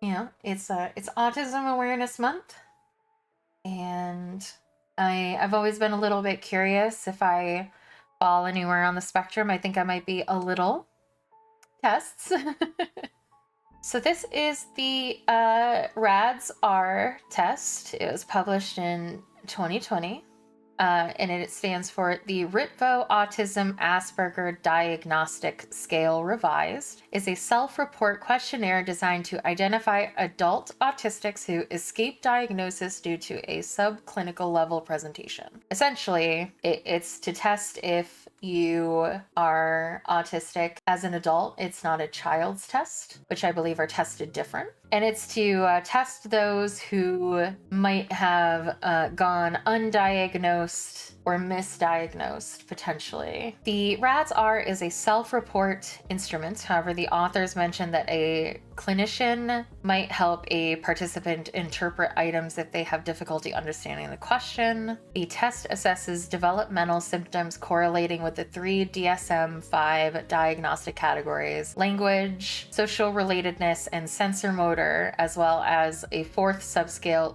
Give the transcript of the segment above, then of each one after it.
It's Autism Awareness Month, and I've always been a little bit curious if I fall anywhere on the spectrum. I think I might be a little. Tests. So this is the RAADS-R test. It was published in 2020. And it stands for the Ritvo Autism Asperger Diagnostic Scale Revised, is a self-report questionnaire designed to identify adult autistics who escape diagnosis due to a subclinical level presentation. Essentially, it's to test if you are autistic as an adult. It's not a child's test, which I believe are tested different. And it's to test those who might have gone undiagnosed or misdiagnosed potentially. The RAADS-R is a self-report instrument. However, the authors mentioned that a clinician might help a participant interpret items if they have difficulty understanding the question. The test assesses developmental symptoms correlating with the 3 DSM-5 diagnostic categories: language, social relatedness, and sensor motor, as well as a 4th subscale,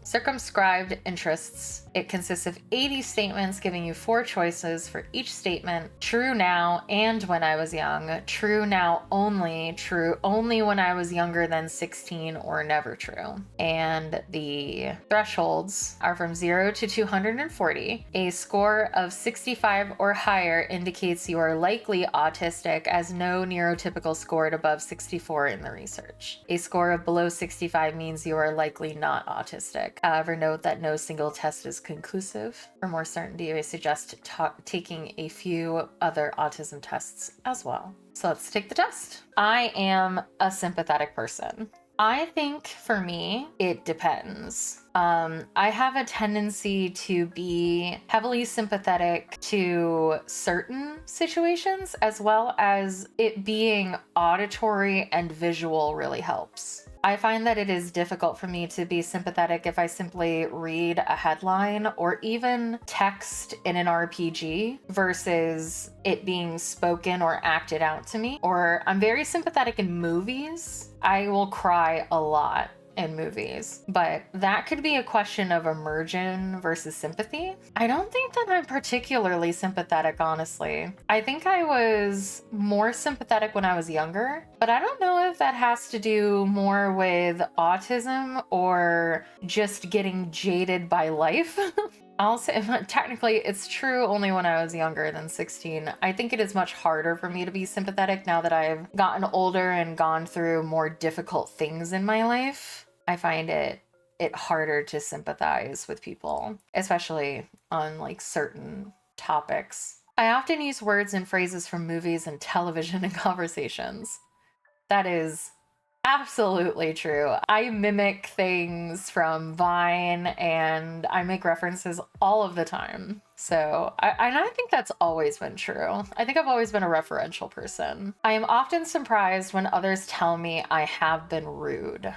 circumscribed interests. It consists of 80 statements, giving you 4 choices for each statement: true now and when I was young, true now only, true only when I was younger than 16, or never true. And the thresholds are from 0 to 240. A score of 65 or higher indicates you are likely autistic, as no neurotypical scored above 64 in the research. A score of below 65 means you are likely not autistic. However, note that no single test is conclusive. For more certainty, I suggest taking a few other autism tests as well. So let's take the test. I am a sympathetic person. I think for me, it depends. I have a tendency to be heavily sympathetic to certain situations, as well as it being auditory and visual really helps. I find that it is difficult for me to be sympathetic if I simply read a headline or even text in an RPG versus it being spoken or acted out to me. Or I'm very sympathetic in movies. I will cry a lot in movies, but that could be a question of immersion versus sympathy. I don't think that I'm particularly sympathetic, honestly. I think I was more sympathetic when I was younger, but I don't know if that has to do more with autism or just getting jaded by life. I'll say technically it's true only when I was younger than 16. I think it is much harder for me to be sympathetic now that I've gotten older and gone through more difficult things in my life. I find it harder to sympathize with people, especially on like certain topics. I often use words and phrases from movies and television in conversations. That is absolutely true. I mimic things from Vine and I make references all of the time. So, I think that's always been true. I think I've always been a referential person. I am often surprised when others tell me I have been rude.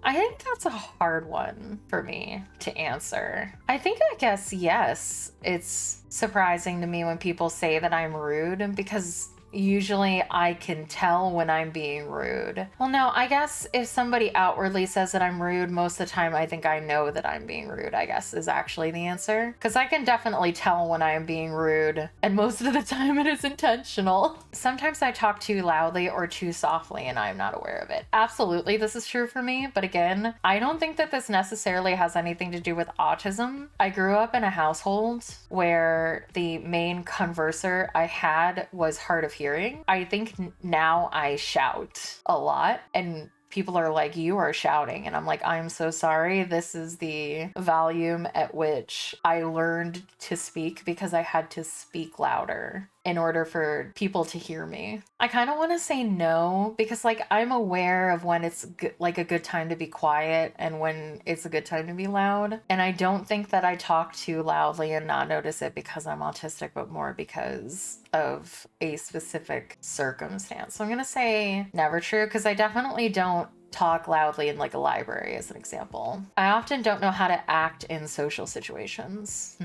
I think that's a hard one for me to answer. I guess yes, it's surprising to me when people say that I'm rude, because usually I can tell when I'm being rude. Well, no, I guess if somebody outwardly says that I'm rude, most of the time I think I know that I'm being rude, I guess is actually the answer. Because I can definitely tell when I am being rude, and most of the time it is intentional. Sometimes I talk too loudly or too softly and I'm not aware of it. Absolutely, this is true for me, but again, I don't think that this necessarily has anything to do with autism. I grew up in a household where the main converser I had was hard of hearing. I think now I shout a lot and people are like, you are shouting. And I'm like, I'm so sorry. This is the volume at which I learned to speak because I had to speak louder in order for people to hear me. I kind of want to say no because like I'm aware of when it's like a good time to be quiet and when it's a good time to be loud. And I don't think that I talk too loudly and not notice it because I'm autistic, but more because of a specific circumstance. So I'm going to say never true because I definitely don't talk loudly in like a library as an example. I often don't know how to act in social situations.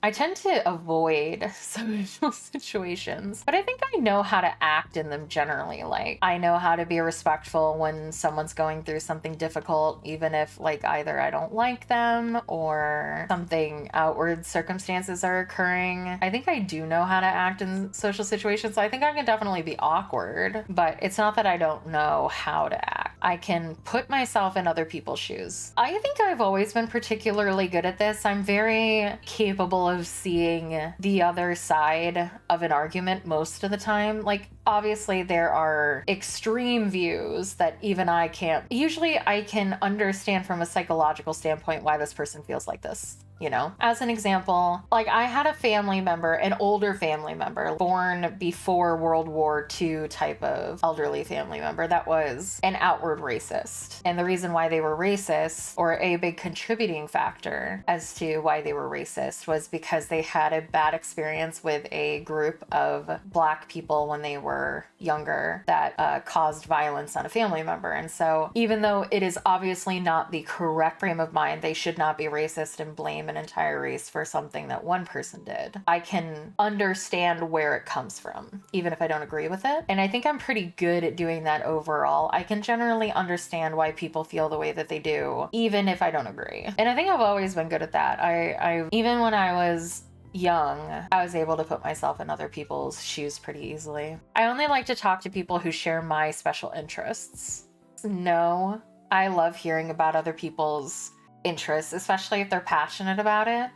I tend to avoid social situations, but I think I know how to act in them generally. Like, I know how to be respectful when someone's going through something difficult, even if like either I don't like them or something outward circumstances are occurring. I think I do know how to act in social situations. I think I can definitely be awkward, but it's not that I don't know how to act. I can put myself in other people's shoes. I think I've always been particularly good at this. I'm very capable of seeing the other side of an argument most of the time. Like, obviously there are extreme views that even I can't. Usually I can understand from a psychological standpoint why this person feels like this. You know, as an example, like I had a family member, an older family member, born before World War II type of elderly family member that was an outward racist. And the reason why they were racist, or a big contributing factor as to why they were racist, was because they had a bad experience with a group of Black people when they were younger that caused violence on a family member. And so even though it is obviously not the correct frame of mind, they should not be racist and blame an entire race for something that one person did. I can understand where it comes from, even if I don't agree with it. And I think I'm pretty good at doing that overall. I can generally understand why people feel the way that they do, even if I don't agree. And I think I've always been good at that. I even when I was young, I was able to put myself in other people's shoes pretty easily. I only like to talk to people who share my special interests. No, I love hearing about other people's interests, especially if they're passionate about it.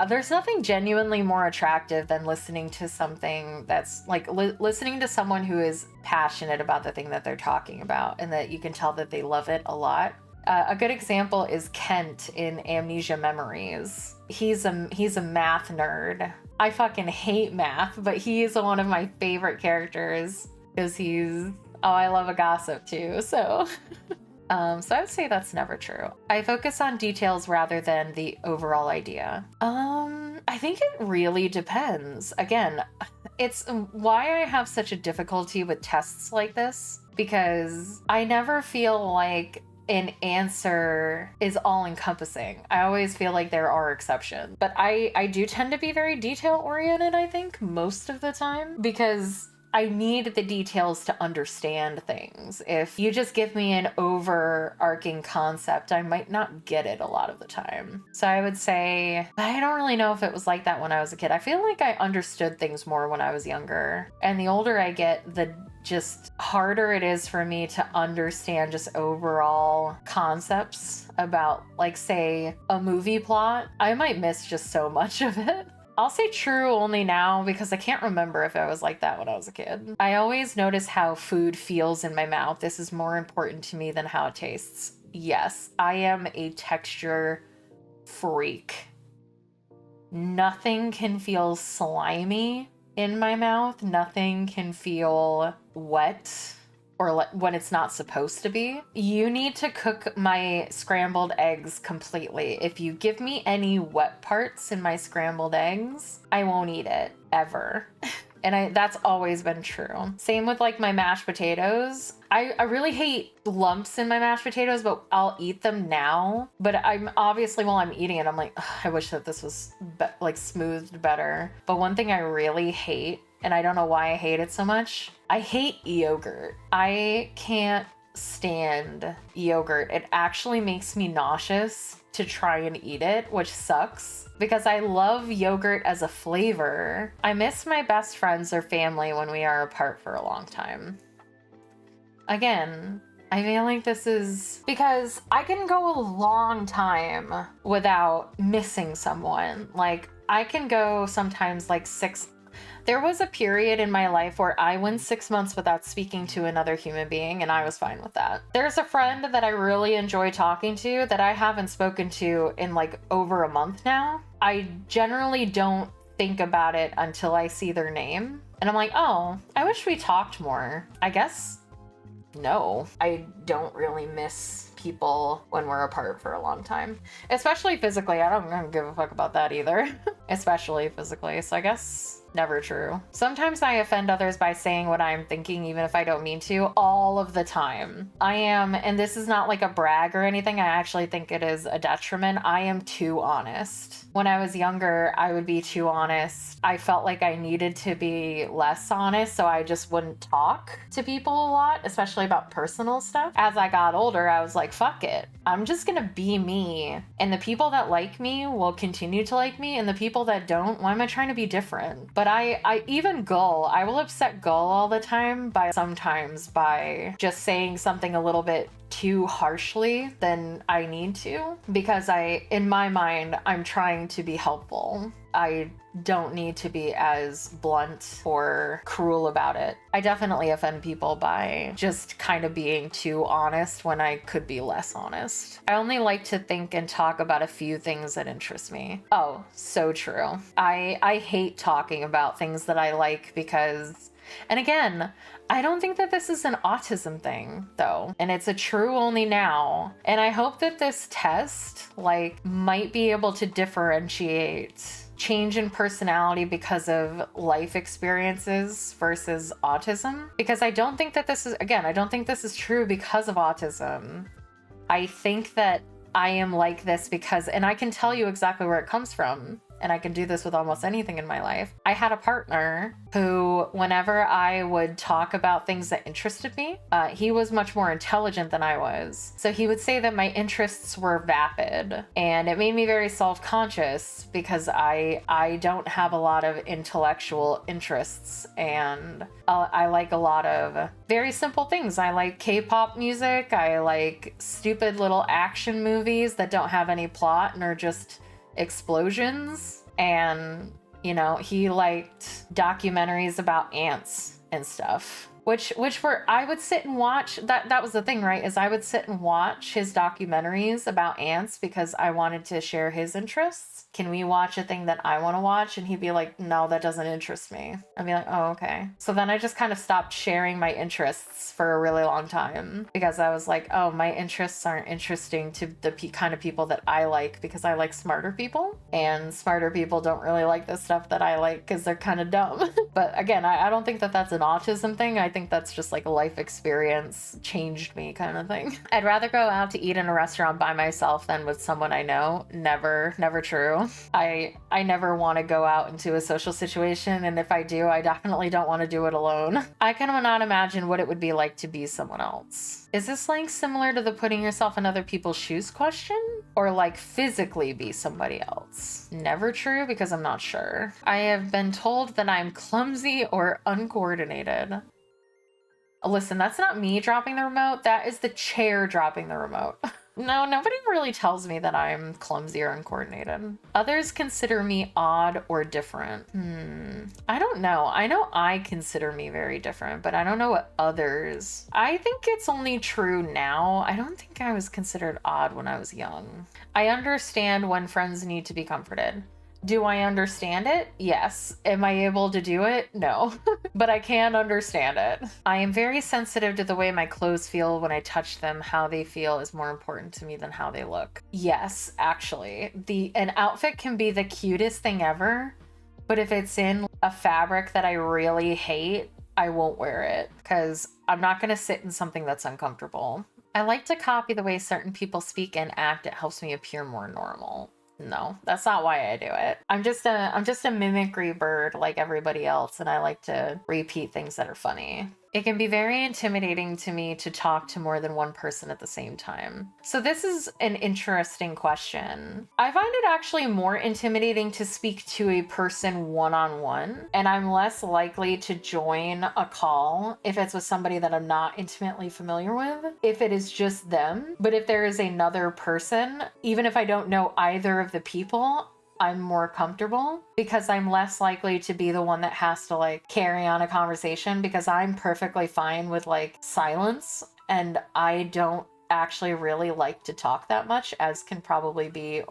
There's nothing genuinely more attractive than listening to something that's like listening to someone who is passionate about the thing that they're talking about and that you can tell that they love it a lot. A good example is Kent in Amnesia Memories. He's a math nerd. I fucking hate math, but he is one of my favorite characters because I love a gossip too, so... So I would say that's never true. I focus on details rather than the overall idea. I think it really depends. Again, it's why I have such a difficulty with tests like this, because I never feel like an answer is all encompassing. I always feel like there are exceptions, but I do tend to be very detail oriented, I think, most of the time, because I need the details to understand things. If you just give me an overarching concept, I might not get it a lot of the time. So I would say, I don't really know if it was like that when I was a kid. I feel like I understood things more when I was younger. And the older I get, the just harder it is for me to understand just overall concepts about, like, say, a movie plot. I might miss just so much of it. I'll say true only now because I can't remember if I was like that when I was a kid. I always notice how food feels in my mouth. This is more important to me than how it tastes. Yes, I am a texture freak. Nothing can feel slimy in my mouth. Nothing can feel wet or when it's not supposed to be. You need to cook my scrambled eggs completely. If you give me any wet parts in my scrambled eggs, I won't eat it, ever. And that's always been true. Same with like my mashed potatoes. I really hate lumps in my mashed potatoes, but I'll eat them now. But I'm obviously, while I'm eating it, I'm like, I wish that this was like smoothed better. But one thing I really hate, and I don't know why I hate it so much, I hate yogurt. I can't stand yogurt. It actually makes me nauseous to try and eat it, which sucks because I love yogurt as a flavor. I miss my best friends or family when we are apart for a long time. Again, I feel like this is because I can go a long time without missing someone. Like, I can go sometimes like there was a period in my life where I went 6 months without speaking to another human being, and I was fine with that. There's a friend that I really enjoy talking to that I haven't spoken to in like over a month now. I generally don't think about it until I see their name, and I'm like, oh, I wish we talked more. I guess no, I don't really miss people when we're apart for a long time, especially physically. I don't give a fuck about that either. Especially physically. So I guess Never true. Sometimes I offend others by saying what I'm thinking, even if I don't mean to, all of the time. I am, and this is not like a brag or anything, I actually think it is a detriment. I am too honest. When I was younger, I would be too honest. I felt like I needed to be less honest, so I just wouldn't talk to people a lot, especially about personal stuff. As I got older, I was like, fuck it. I'm just gonna be me. And the people that like me will continue to like me, and the people that don't, why am I trying to be different? But I even Gull, I will upset Gull all the time sometimes by just saying something a little bit too harshly than I need to, because in my mind, I'm trying to be helpful. I don't need to be as blunt or cruel about it. I definitely offend people by just kind of being too honest when I could be less honest. I only like to think and talk about a few things that interest me. Oh, so true. I hate talking about things that I like because, and again, I don't think that this is an autism thing though, and it's a true only now. And I hope that this test might be able to differentiate change in personality because of life experiences versus autism. Because I don't think that I don't think this is true because of autism. I think that I am like this because, and I can tell you exactly where it comes from, and I can do this with almost anything in my life. I had a partner who, whenever I would talk about things that interested me, he was much more intelligent than I was. So he would say that my interests were vapid, and it made me very self-conscious because I don't have a lot of intellectual interests, and I like a lot of very simple things. I like K-pop music. I like stupid little action movies that don't have any plot and are just explosions. And he liked documentaries about ants and stuff, which were, I would sit and watch. That was the thing, right? Is I would sit and watch his documentaries about ants because I wanted to share his interests. Can we watch a thing that I want to watch? And he'd be like, no, that doesn't interest me. I'd be like, oh, okay. So then I just kind of stopped sharing my interests for a really long time because I was like, oh, my interests aren't interesting to the kind of people that I like, because I like smarter people, and smarter people don't really like the stuff that I like because they're kind of dumb. But again, I don't think that that's an autism thing. I think that's just like a life experience changed me kind of thing. I'd rather go out to eat in a restaurant by myself than with someone I know. Never true. I never want to go out into a social situation, and if I do, I definitely don't want to do it alone. I cannot imagine what it would be like to be someone else. Is this similar to the putting yourself in other people's shoes question? Or physically be somebody else? Never true, because I'm not sure. I have been told that I'm clumsy or uncoordinated. Listen, that's not me dropping the remote. That is the chair dropping the remote. No, nobody really tells me that I'm clumsy or uncoordinated. Others consider me odd or different. I don't know. I know I consider me very different, but I don't know what others. I think it's only true now. I don't think I was considered odd when I was young. I understand when friends need to be comforted. Do I understand it? Yes. Am I able to do it? No. But I can understand it. I am very sensitive to the way my clothes feel when I touch them. How they feel is more important to me than how they look. Yes, actually. An outfit can be the cutest thing ever, but if it's in a fabric that I really hate, I won't wear it because I'm not going to sit in something that's uncomfortable. I like to copy the way certain people speak and act. It helps me appear more normal. No, that's not why I do it. I'm just a mimicry bird like everybody else, and I like to repeat things that are funny. It can be very intimidating to me to talk to more than one person at the same time. So this is an interesting question. I find it actually more intimidating to speak to a person one-on-one, and I'm less likely to join a call if it's with somebody that I'm not intimately familiar with, if it is just them. But if there is another person, even if I don't know either of the people, I'm more comfortable because I'm less likely to be the one that has to carry on a conversation, because I'm perfectly fine with silence, and I don't actually really like to talk that much, as can probably be,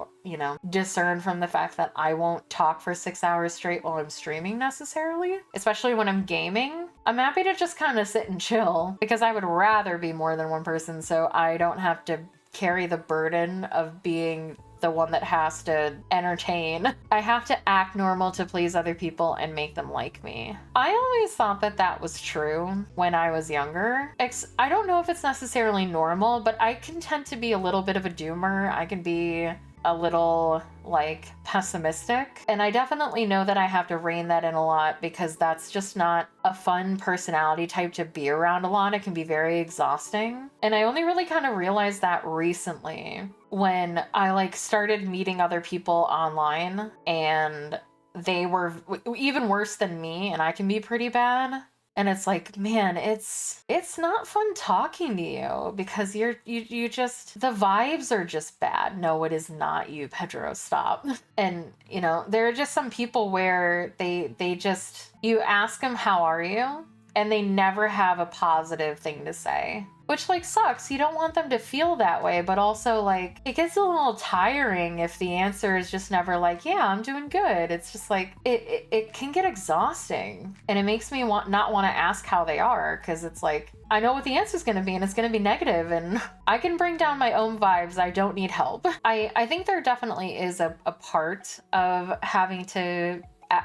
discerned from the fact that I won't talk for 6 hours straight while I'm streaming necessarily, especially when I'm gaming. I'm happy to just kind of sit and chill because I would rather be more than one person so I don't have to carry the burden of being the one that has to entertain. I have to act normal to please other people and make them like me. I always thought that that was true when I was younger. I don't know if it's necessarily normal, but I can tend to be a little bit of a doomer. I can be a little like pessimistic, and I definitely know that I have to rein that in a lot because that's just not a fun personality type to be around a lot. It can be very exhausting, and I only really kind of realized that recently when I like started meeting other people online and they were even worse than me, and I can be pretty bad. And it's like, man, it's not fun talking to you because you just, the vibes are just bad. No, it is not you, Pedro, stop. And, you know, there are just some people where they just, you ask them, how are you? And they never have a positive thing to say, which like sucks. You don't want them to feel that way, but also like it gets a little tiring if the answer is just never like, yeah, I'm doing good. It's just like it can get exhausting, and it makes me not want to ask how they are, because it's like I know what the answer is going to be, and it's going to be negative, and I can bring down my own vibes. I don't need help. I think there definitely is a part of having to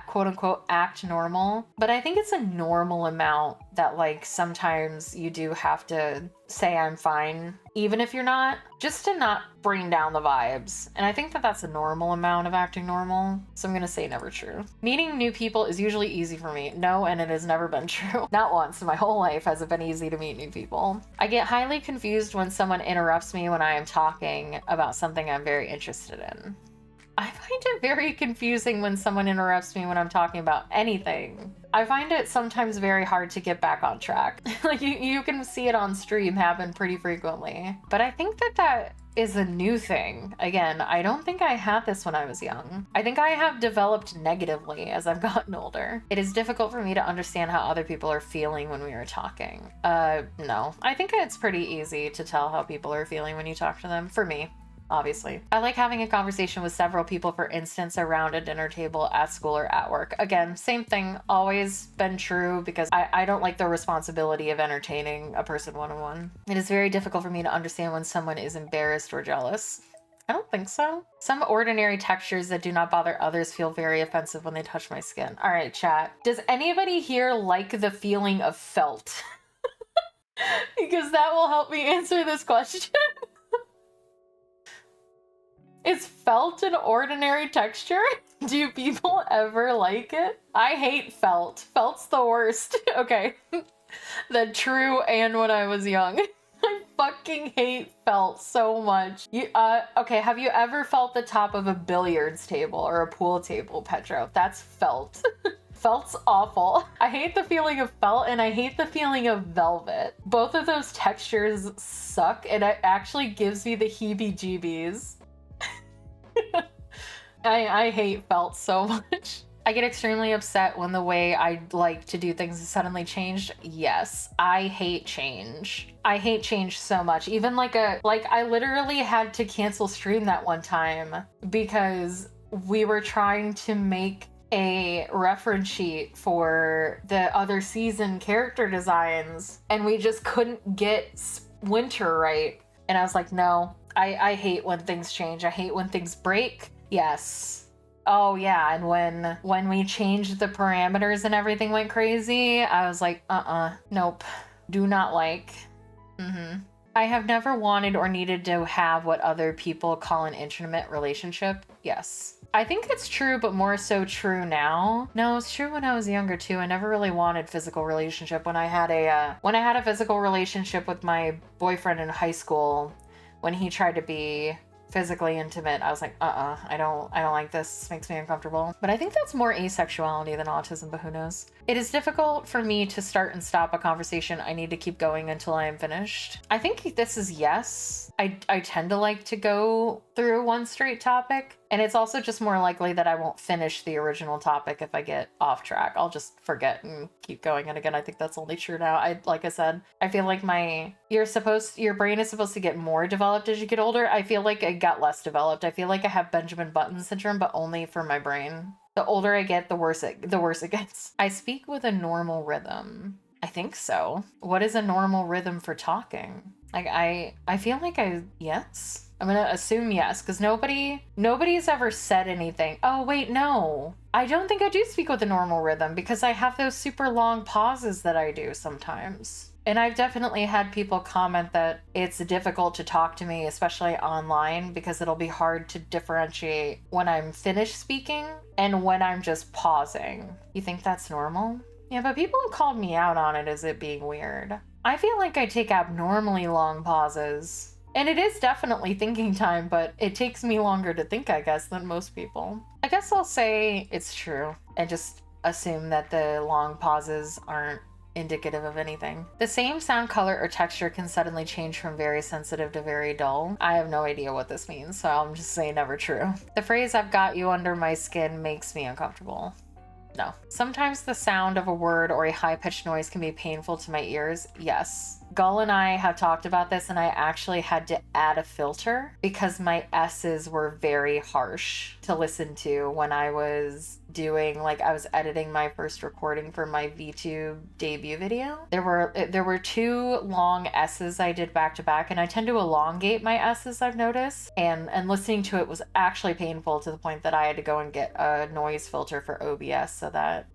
quote unquote act normal, but I think it's a normal amount that like sometimes you do have to say I'm fine even if you're not, just to not bring down the vibes. And I think that that's a normal amount of acting normal, so I'm gonna say never true. Meeting new people is usually easy for me. No, and it has never been true. Not once in my whole life has it been easy to meet new people. I get highly confused when someone interrupts me when I am talking about something I'm very interested in. I find it very confusing when someone interrupts me when I'm talking about anything. I find it sometimes very hard to get back on track. Like you can see it on stream happen pretty frequently. But I think that is a new thing. Again, I don't think I had this when I was young. I think I have developed negatively as I've gotten older. It is difficult for me to understand how other people are feeling when we are talking. No. I think it's pretty easy to tell how people are feeling when you talk to them, for me. Obviously. I like having a conversation with several people, for instance, around a dinner table, at school, or at work. Again, same thing, always been true, because I don't like the responsibility of entertaining a person one-on-one. It is very difficult for me to understand when someone is embarrassed or jealous. I don't think so. Some ordinary textures that do not bother others feel very offensive when they touch my skin. All right, chat. Does anybody here like the feeling of felt? Because that will help me answer this question. Is felt an ordinary texture? Do people ever like it? I hate felt. Felt's the worst. Okay. The true and when I was young. I fucking hate felt so much. Okay, have you ever felt the top of a billiards table or a pool table, Petro? That's felt. Felt's awful. I hate the feeling of felt, and I hate the feeling of velvet. Both of those textures suck, and it actually gives me the heebie-jeebies. I hate felt so much. I get extremely upset when the way I like to do things is suddenly changed. Yes, I hate change. I hate change so much. Even I literally had to cancel stream that one time because we were trying to make a reference sheet for the other season character designs, and we just couldn't get winter right. And I was like, no, I hate when things change. I hate when things break. Yes. Oh yeah, and when we changed the parameters and everything went crazy, I was like, nope, do not like. I have never wanted or needed to have what other people call an intimate relationship. Yes. I think it's true, but more so true now. No, it's true when I was younger too. I never really wanted physical relationship. When I had a physical relationship with my boyfriend in high school, when he tried to be physically intimate, I was like, I don't like this. This makes me uncomfortable. But I think that's more asexuality than autism, but who knows? It is difficult for me to start and stop a conversation. I need to keep going until I am finished. I think this is yes. I tend to like to go through one straight topic, and it's also just more likely that I won't finish the original topic if I get off track. I'll just forget and keep going. And again, I think that's only true now. Like I said, I feel like your brain is supposed to get more developed as you get older. I feel like it got less developed. I feel like I have Benjamin Button syndrome, but only for my brain. The older I get, the worse it gets. I speak with a normal rhythm. I think so. What is a normal rhythm for talking? Like I feel like yes. I'm gonna assume yes, because nobody's ever said anything. Oh, wait, no. I don't think I do speak with a normal rhythm because I have those super long pauses that I do sometimes. And I've definitely had people comment that it's difficult to talk to me, especially online, because it'll be hard to differentiate when I'm finished speaking and when I'm just pausing. You think that's normal? Yeah, but people have called me out on it as it being weird. I feel like I take abnormally long pauses. And it is definitely thinking time, but it takes me longer to think, I guess, than most people. I guess I'll say it's true and just assume that the long pauses aren't indicative of anything. The same sound, color, or texture can suddenly change from very sensitive to very dull. I have no idea what this means, so I'm just saying never true. The phrase "I've got you under my skin" makes me uncomfortable. No. Sometimes the sound of a word or a high-pitched noise can be painful to my ears. Yes. Gull and I have talked about this, and I actually had to add a filter because my S's were very harsh to listen to when I was doing, like, I was editing my first recording for my VTube debut video. There were 2 long S's I did back to back, and I tend to elongate my S's, I've noticed, and listening to it was actually painful to the point that I had to go and get a noise filter for OBS so that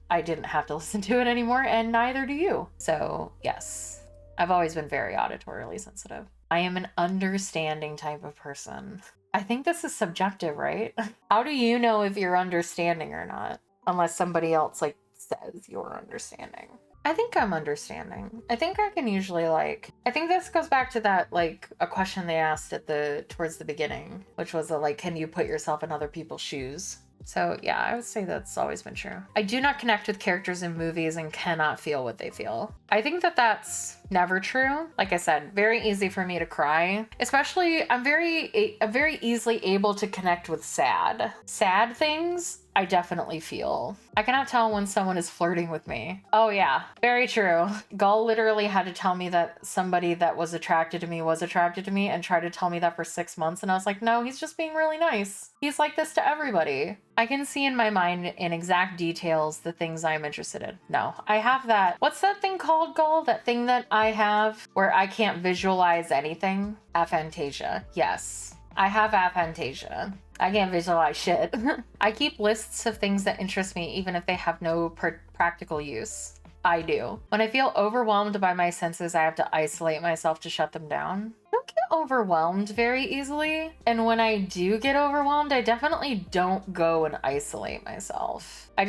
I didn't have to listen to it anymore, and neither do you. So yes, I've always been very auditorily sensitive. I am an understanding type of person. I think this is subjective, right? How do you know if you're understanding or not? Unless somebody else like says you're understanding. I think I'm understanding. I think I can usually I think this goes back to that, like, a question they asked towards the beginning, which was can you put yourself in other people's shoes? So yeah, I would say that's always been true. I do not connect with characters in movies and cannot feel what they feel. I think that that's never true. Like I said, very easy for me to cry. Especially, I'm very easily able to connect with sad things. I definitely feel. I cannot tell when someone is flirting with me. Oh yeah, very true. Gull literally had to tell me that somebody that was attracted to me and tried to tell me that for 6 months. And I was like, no, he's just being really nice. He's like this to everybody. I can see in my mind in exact details the things I'm interested in. No, I have that. What's that thing called, Gull? That thing that I have where I can't visualize anything? Aphantasia. Yes, I have aphantasia. I can't visualize shit. I keep lists of things that interest me even if they have no practical use. I do. When I feel overwhelmed by my senses, I have to isolate myself to shut them down. I don't get overwhelmed very easily. And when I do get overwhelmed, I definitely don't go and isolate myself. I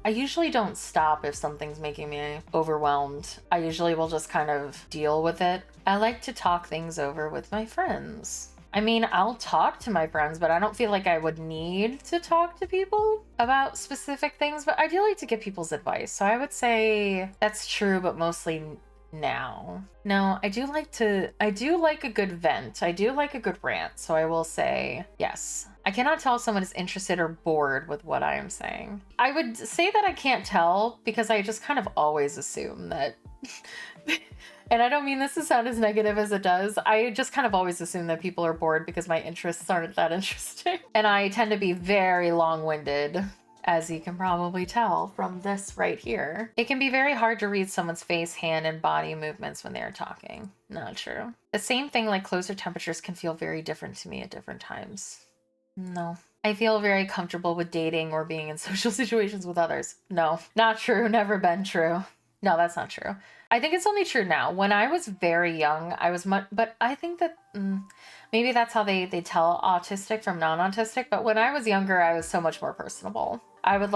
usually don't stop if something's making me overwhelmed. I usually will just kind of deal with it. I like to talk things over with my friends. I mean, I'll talk to my friends, but I don't feel like I would need to talk to people about specific things, but I do like to get people's advice. So I would say that's true, but mostly now. No, I do like a good vent. I do like a good rant. So I will say yes. I cannot tell if someone is interested or bored with what I am saying. I would say that I can't tell because I just kind of always assume that and I don't mean this to sound as negative as it does. I just kind of always assume that people are bored because my interests aren't that interesting. And I tend to be very long-winded, as you can probably tell from this right here. It can be very hard to read someone's face, hand, and body movements when they are talking. Not true. The same thing, like closer temperatures, can feel very different to me at different times. No. I feel very comfortable with dating or being in social situations with others. No, not true. Never been true. No, that's not true. I think it's only true now. When I was very young, I was much, but I think that maybe that's how they tell autistic from non-autistic. But when I was younger, I was so much more personable. I would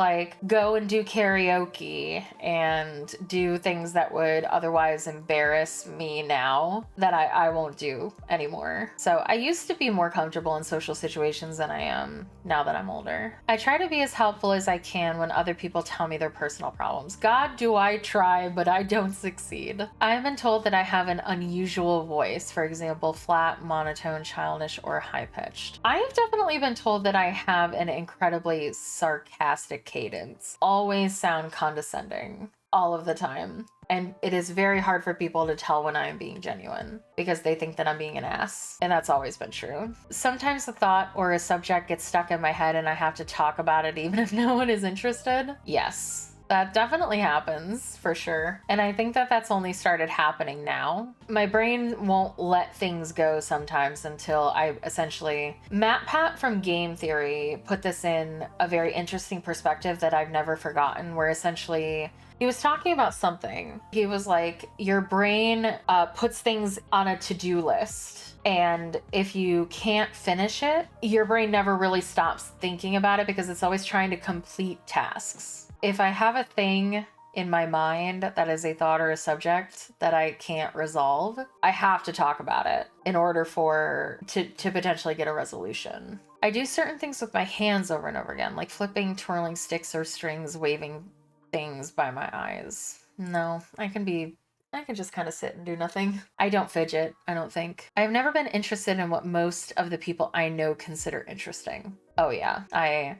go and do karaoke and do things that would otherwise embarrass me now that I won't do anymore. So I used to be more comfortable in social situations than I am now that I'm older. I try to be as helpful as I can when other people tell me their personal problems. God, do I try, but I don't succeed. I've been told that I have an unusual voice, for example, flat, monotone, childish, or high-pitched. I have definitely been told that I have an incredibly sarcastic cadence. Always sound condescending all of the time. And it is very hard for people to tell when I'm being genuine because they think that I'm being an ass. And that's always been true. Sometimes a thought or a subject gets stuck in my head and I have to talk about it even if no one is interested. Yes. That definitely happens for sure. And I think that that's only started happening now. My brain won't let things go sometimes until I essentially. Matt Pat from Game Theory put this in a very interesting perspective that I've never forgotten, where essentially he was talking about something. He was like, your brain puts things on a to-do list. And if you can't finish it, your brain never really stops thinking about it because it's always trying to complete tasks. If I have a thing in my mind that is a thought or a subject that I can't resolve, I have to talk about it in order to potentially get a resolution. I do certain things with my hands over and over again, like flipping, twirling sticks or strings, waving things by my eyes. No, I can just kind of sit and do nothing. I don't fidget, I don't think. I've never been interested in what most of the people I know consider interesting. Oh yeah,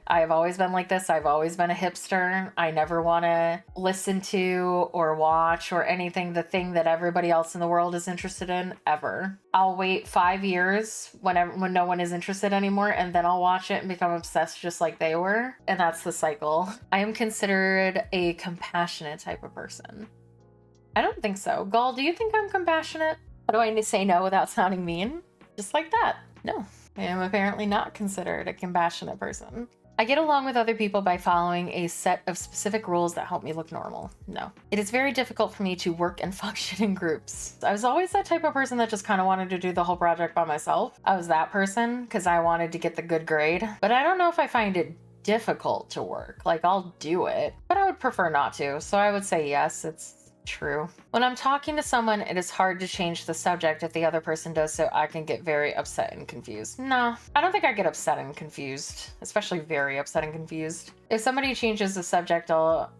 I've always been like this. I've always been a hipster. I never want to listen to or watch or anything the thing that everybody else in the world is interested in ever. I'll wait 5 years when no one is interested anymore, and then I'll watch it and become obsessed just like they were. And that's the cycle. I am considered a compassionate type of person. I don't think so. Gull, do you think I'm compassionate? How do I say no without sounding mean? Just like that. No, I am apparently not considered a compassionate person. I get along with other people by following a set of specific rules that help me look normal. No. It is very difficult for me to work and function in groups. I was always that type of person that just kind of wanted to do the whole project by myself. I was that person because I wanted to get the good grade. But I don't know if I find it difficult to work. Like, I'll do it, but I would prefer not to. So I would say yes, it's true. When I'm talking to someone, it is hard to change the subject if the other person does so. I can get very upset and confused. No, I don't think I get upset and confused, especially very upset and confused. If somebody changes the subject,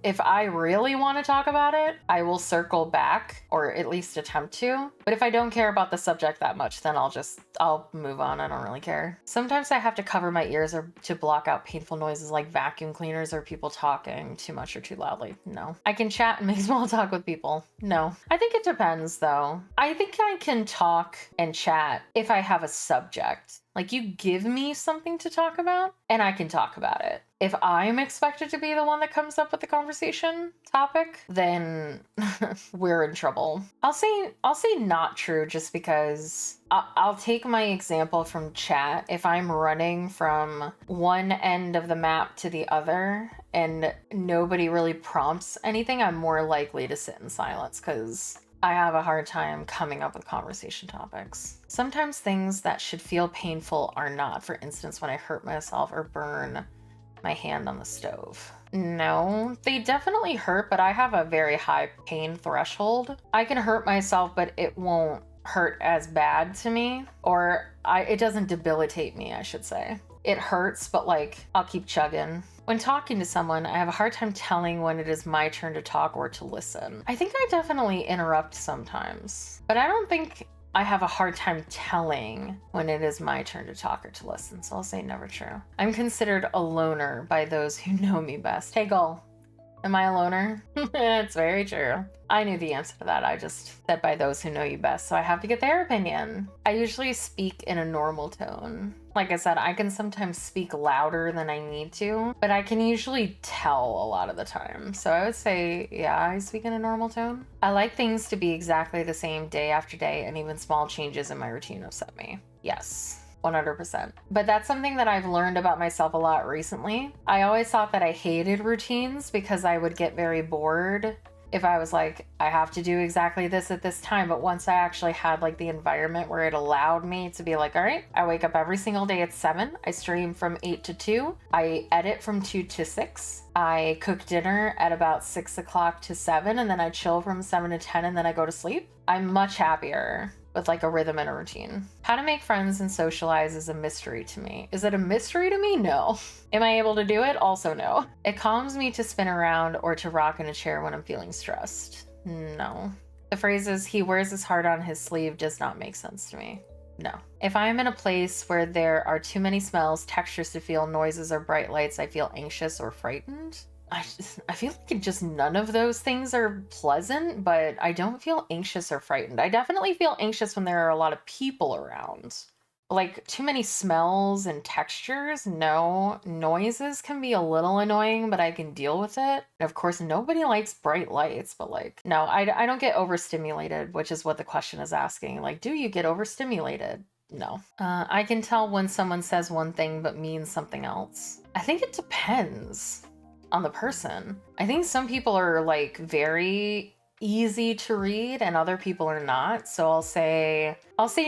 if I really want to talk about it, I will circle back or at least attempt to. But if I don't care about the subject that much, then I'll move on. I don't really care. Sometimes I have to cover my ears or to block out painful noises like vacuum cleaners or people talking too much or too loudly. No. I can chat and make small talk with people. No. I think it depends though. I think I can talk and chat if I have a subject. Like, you give me something to talk about and I can talk about it. If I'm expected to be the one that comes up with the conversation topic, then we're in trouble. I'll say not true just because I'll take my example from chat. If I'm running from one end of the map to the other and nobody really prompts anything, I'm more likely to sit in silence because I have a hard time coming up with conversation topics. Sometimes things that should feel painful are not. For instance, when I hurt myself or burn my hand on the stove. No, they definitely hurt, but I have a very high pain threshold. I can hurt myself, but it won't hurt as bad to me, or it doesn't debilitate me, I should say. It hurts, but like, I'll keep chugging. When talking to someone, I have a hard time telling when it is my turn to talk or to listen. I think I definitely interrupt sometimes, but I don't think I have a hard time telling when it is my turn to talk or to listen, so I'll say never true. I'm considered a loner by those who know me best. Hey, Gull. Am I a loner? It's very true. I knew the answer to that. I just said by those who know you best, so I have to get their opinion. I usually speak in a normal tone. Like I said, I can sometimes speak louder than I need to, but I can usually tell a lot of the time. So I would say, yeah, I speak in a normal tone. I like things to be exactly the same day after day, and even small changes in my routine upset me. Yes. 100%. But that's something that I've learned about myself a lot recently. I always thought that I hated routines because I would get very bored if I was like, I have to do exactly this at this time. But once I actually had like the environment where it allowed me to be like, all right, I wake up every single day at 7. I stream from 8 to 2. I edit from 2 to 6. I cook dinner at about 6 o'clock to 7. And then I chill from 7 to 10 and then I go to sleep. I'm much happier with like a rhythm and a routine. How to make friends and socialize is a mystery to me. Is it a mystery to me? No. Am I able to do it? Also no. It calms me to spin around or to rock in a chair when I'm feeling stressed. No. The phrases, he wears his heart on his sleeve, does not make sense to me. No. If I am in a place where there are too many smells, textures to feel, noises, or bright lights, I feel anxious or frightened. I feel like just none of those things are pleasant, but I don't feel anxious or frightened. I definitely feel anxious when there are a lot of people around. Like too many smells and textures, no. Noises can be a little annoying, but I can deal with it. And of course, nobody likes bright lights, but like, no, I don't get overstimulated, which is what the question is asking. Like, do you get overstimulated? No. I can tell when someone says one thing but means something else. I think it depends on the person. I think some people are like very easy to read and other people are not. So I'll say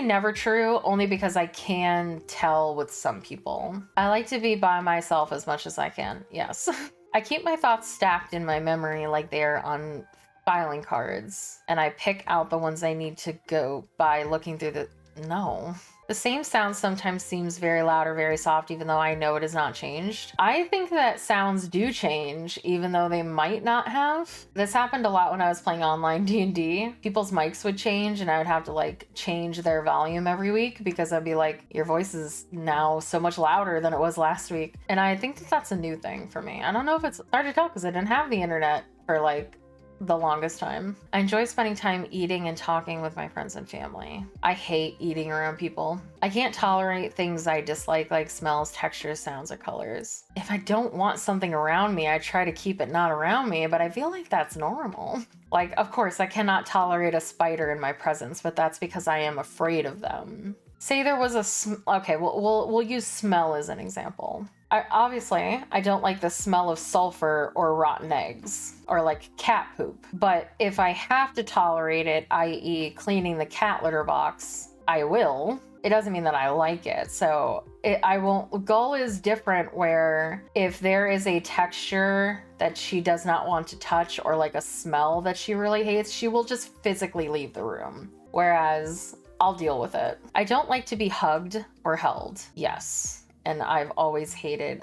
never true, only because I can tell with some people. I like to be by myself as much as I can. Yes. I keep my thoughts stacked in my memory like they're on filing cards, and I pick out the ones I need to go by looking through the... No. The same sound sometimes seems very loud or very soft, even though I know it has not changed. I think that sounds do change, even though they might not have. This happened a lot when I was playing online D&D. People's mics would change, and I would have to like change their volume every week because I'd be like, your voice is now so much louder than it was last week. And I think that that's a new thing for me. I don't know if it's hard to tell because I didn't have the internet for like the longest time. I enjoy spending time eating and talking with my friends and family. I hate eating around people. I can't tolerate things I dislike, like smells, textures, sounds, or colors. If I don't want something around me, I try to keep it not around me, but I feel like that's normal. Like, of course, I cannot tolerate a spider in my presence, but that's because I am afraid of them. Say there was okay, we'll use smell as an example. Obviously, I don't like the smell of sulfur or rotten eggs or like cat poop. But if I have to tolerate it, i.e. cleaning the cat litter box, I will. It doesn't mean that I like it. So I won't. Gull is different where if there is a texture that she does not want to touch or like a smell that she really hates, she will just physically leave the room. Whereas I'll deal with it. I don't like to be hugged or held. Yes. And I've always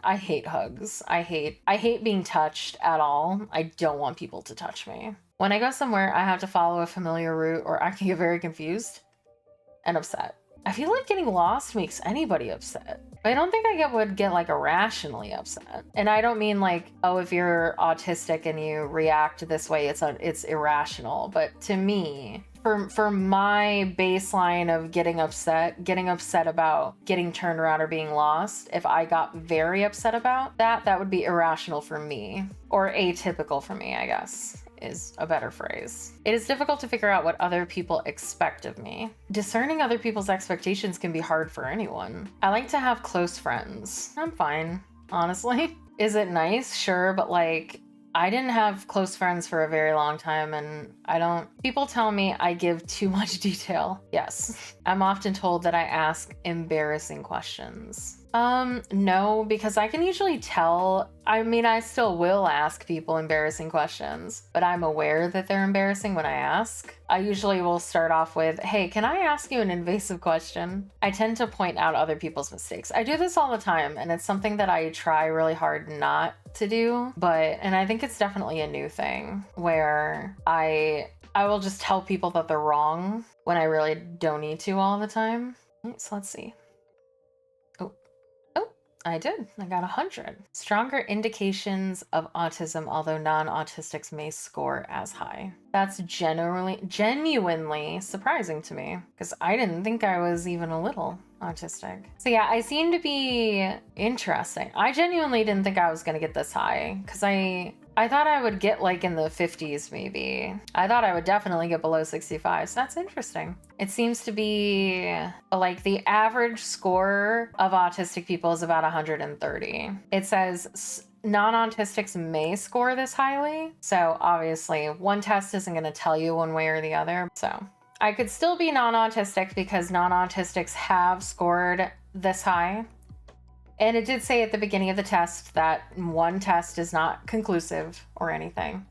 I hate hugs. I hate being touched at all. I don't want people to touch me. When I go somewhere, I have to follow a familiar route or I can get very confused and upset. I feel like getting lost makes anybody upset. I don't think I would get like irrationally upset. And I don't mean like, oh, if you're autistic and you react this way, it's irrational. But to me, for my baseline of getting upset about getting turned around or being lost, if I got very upset about that, that would be irrational for me, or atypical for me, I guess is a better phrase. It is difficult to figure out what other people expect of me. Discerning other people's expectations can be hard for anyone. I like to have close friends. I'm fine, honestly. Is it nice? Sure, but like, I didn't have close friends for a very long time, and people tell me I give too much detail. Yes. I'm often told that I ask embarrassing questions. No, because I can usually tell. I mean, I still will ask people embarrassing questions, but I'm aware that they're embarrassing when I ask. I usually will start off with, hey, can I ask you an invasive question? I tend to point out other people's mistakes. I do this all the time, and it's something that I try really hard not to do, and I think it's definitely a new thing where I will just tell people that they're wrong when I really don't need to all the time. So let's see. I did. I got 100. Stronger indications of autism, although non-autistics may score as high. That's genuinely surprising to me because I didn't think I was even a little autistic. So yeah, I seem to be interesting. I genuinely didn't think I was going to get this high because I thought I would get like in the 50s maybe. I thought I would definitely get below 65, so that's interesting. It seems to be like the average score of autistic people is about 130. It says non-autistics may score this highly, so obviously one test isn't going to tell you one way or the other. So I could still be non-autistic because non-autistics have scored this high. And it did say at the beginning of the test that one test is not conclusive or anything.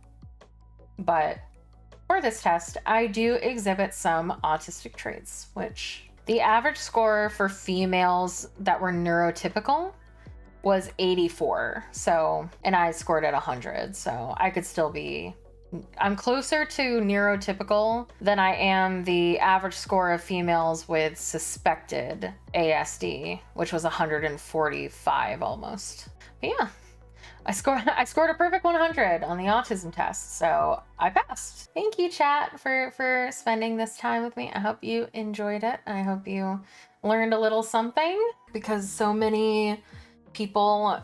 But for this test, I do exhibit some autistic traits, which the average score for females that were neurotypical was 84. So, and I scored at 100. So I could still be, I'm closer to neurotypical than I am the average score of females with suspected ASD, which was 145 almost. But yeah, I scored a perfect 100 on the autism test, so I passed. Thank you, chat, for spending this time with me. I hope you enjoyed it. I hope you learned a little something, because so many people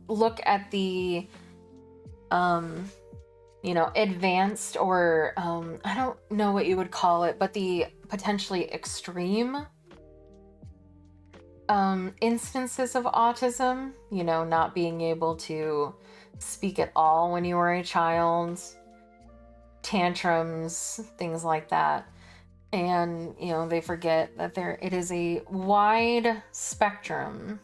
look at the advanced, or I don't know what you would call it, but the potentially extreme instances of autism, not being able to speak at all when you were a child, tantrums, things like that. And, they forget that it is a wide spectrum.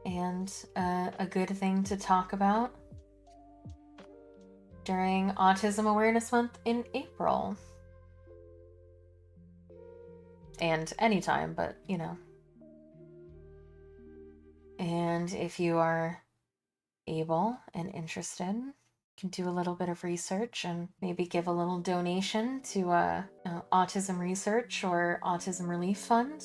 And a good thing to talk about during Autism Awareness Month in April. And anytime, but And if you are able and interested, you can do a little bit of research and maybe give a little donation to autism research or autism relief fund.